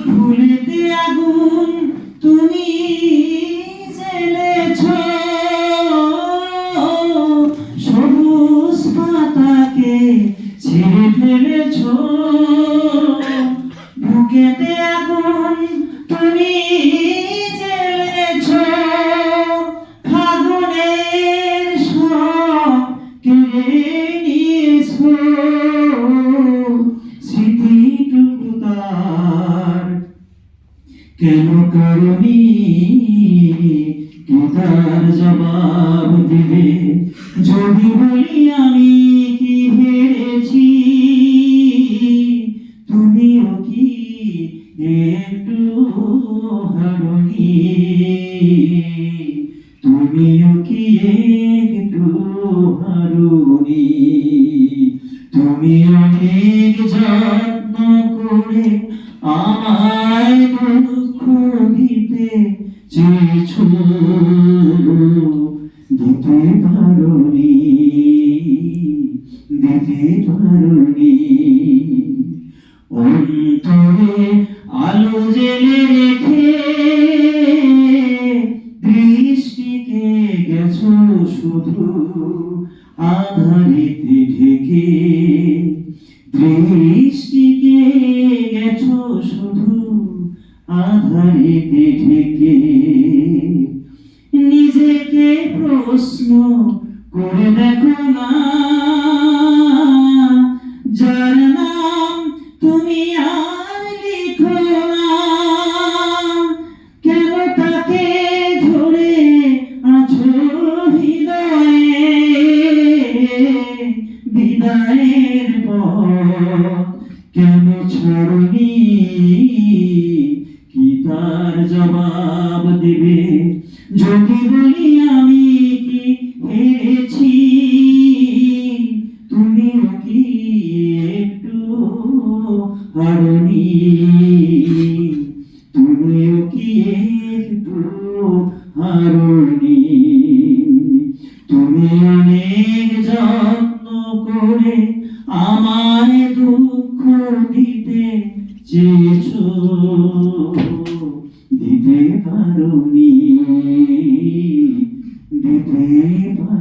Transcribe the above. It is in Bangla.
ভুলেতে আগুন তুমি জ্বেলেছ, সবুজ পাতাকে ছিঁড়ে ফেলেছ। বুকেতে আগুন তুমি জ্বেলেছ, ফাগুনের সব কেড়ে নিয়েছ। স্মৃতিটুকু তার কেন করনি, কি তার জবাব দিবে যদি বলি আমি কি হেরেছি? তুমিও কি একটু হারনি, তুমিও কি একটু হারনি? তুমি অনেক যত্ন করে আমায় দুঃখ দিতে চেয়েছ, দিতে পারোনি, দিতে পারোনি। অন্তরে আলো জেলে রেখে দৃষ্টিকে গেছো শুধু আধারিতে ঢেকে, দৃষ্টিকে গেছো শুধু আধারিতে ঢেকে। নিজেকে প্রশ্ন করে দেখো না, যার নাম তুমি আর লিখো না, কেন তাকে ধরে আছো হৃদয়ে? বিদায়ের পর কেন ছড়নি, কি তার জবাব দিবে যদি বলি আমি কি হেরেছি? তুমিও কি একটু হারনি, তুমিও কি একটু হারনি? তুমি অনেক যত্ন করে আমায় দুঃখ দিতে চেয়েছ, দিতে পারোনি, দিতে পারোনি।